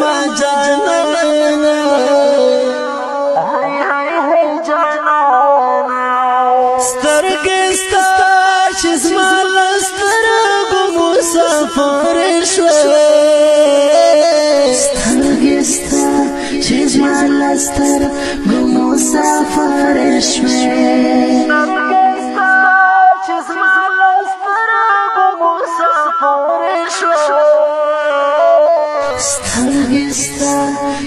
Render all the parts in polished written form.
کړما جانانا سترګې ستا چې زما له سترګو مسافر شوې سترګې ستا چې زما له سترګو مسافر شوې سترګې ستا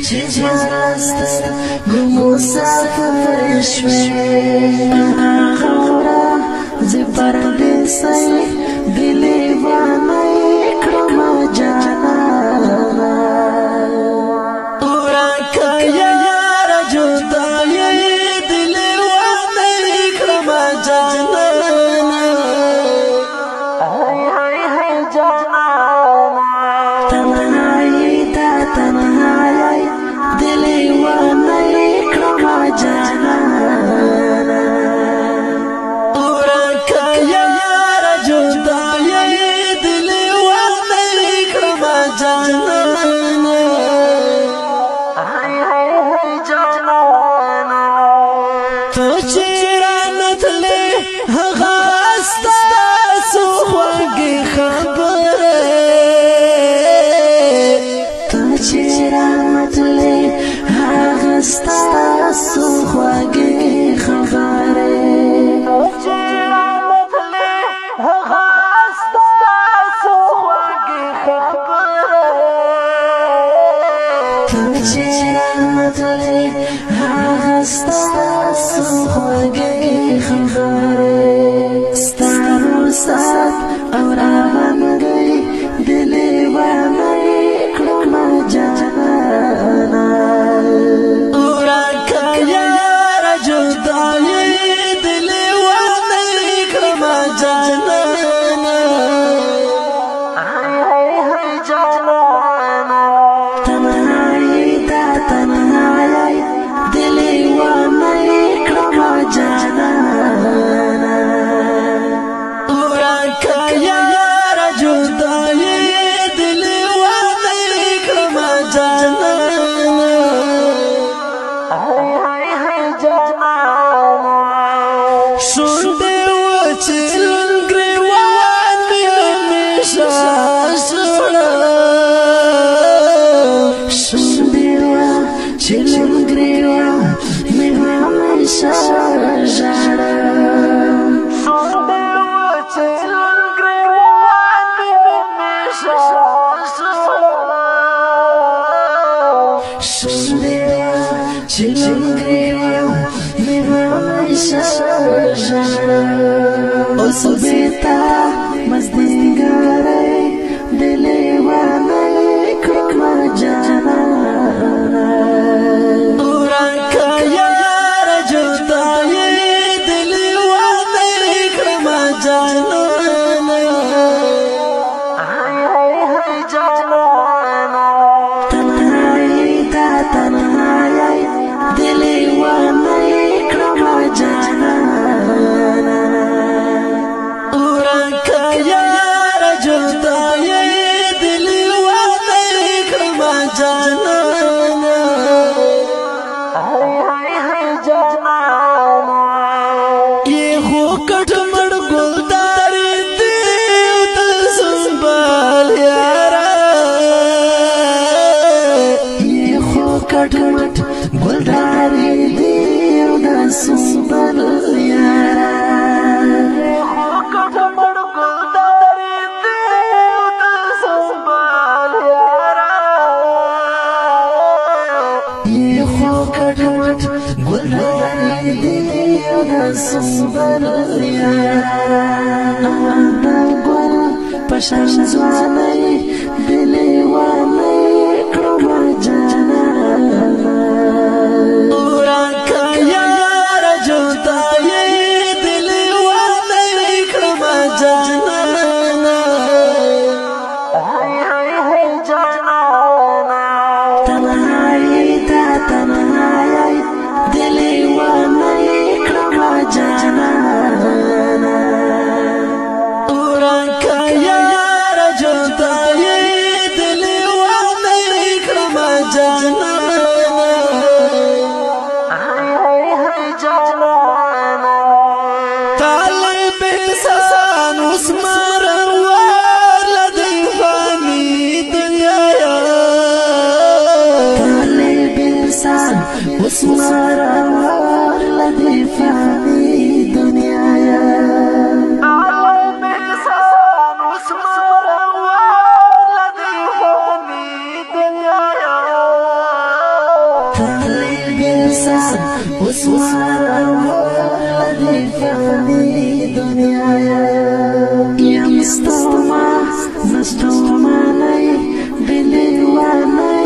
چې زما له سترګو مسافر شوې خاوره زه پردیسی د لیوانۍ کړمه جانانه ورکه یاره جدایۍ د لیوانۍ کړمه جانانه تنهایی دا تنهایی د لیوانۍ کړمه جانانه ورکه یاره جدایۍ د لیوانۍ کړمه جانانه ته چې رانتلې هغه ستاسو خوږې خبرې ته چې راتلې هغه ستاسو خوږې خبرې ته چې راتلې هغه ستاسو خوږې خبرې ستا روسات او راغندۍ د لیوانۍ کړمه جانانه ورکه یاره جدایۍ د لیوانۍ کړمه جانانه تنهایی دا تنهایی د لیوانۍ کړمه جانانه ورکه یاره جدایۍ د لیوانۍ کړمه جانانه شونډې وچیل ګریوان مې همیشه زړه شونډې وچیل ګریوان مې همیشه ژړه شونډې وچیل ګریوان مې همیشه ژړه اوس بېتا مزدګرۍ د لیوانۍ کړمه جانانه ورکه یاره جدایۍ د لیوانۍ کړمه جانانه تنهایی دا تنهایی د لیوانۍ کړمه جانانه ورکه یاره جدایۍ د لیوانۍ کړمه جانانه یې خو کټ مړ ګلدار دی د سنبل یاره یې خو کټ مټ ګلدارې دی او د سنبل یاره یې خو کټ مټ ګلدارې دی او د سنبل یاره د ګل په شان ځوانۍ د لیوانۍ کړمه جانانه ورکه یاره جدایۍ د لیوانۍ کړمه جانانه تنهایی دا تنهایی د لیوانۍ کړمه جانانه ورکه یاره جدایۍ د لیوانۍ کړمه اسمار لدي فاني دنيا يا عالم إحسان واسمار لدي فاني دنيا يا تعليم إحسان واسمار لدي فاني دنيا يا مستوما مستوما لي بلي واني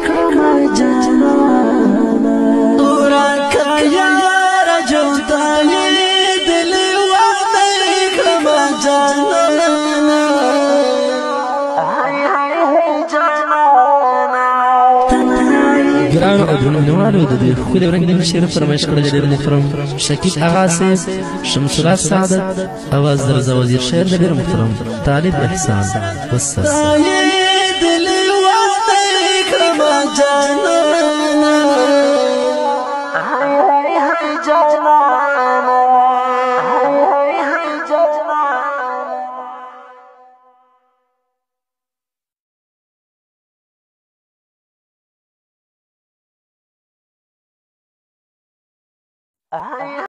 كرما جانا وركا يا رجل داي دلي واني كرما جانا هاي هاي جانا ګران او درنوالو د دې خولي ورنګ د شعر فرمایش کړی ډېر محترم شکیب آغا صاحب شمس الله سعادت اواز درزا وزیر شعر ډېر محترم طالب احسان والسلام دلي واني كرما جانا هاي هاي هاي جانا هاي هاي هاي جانا هاي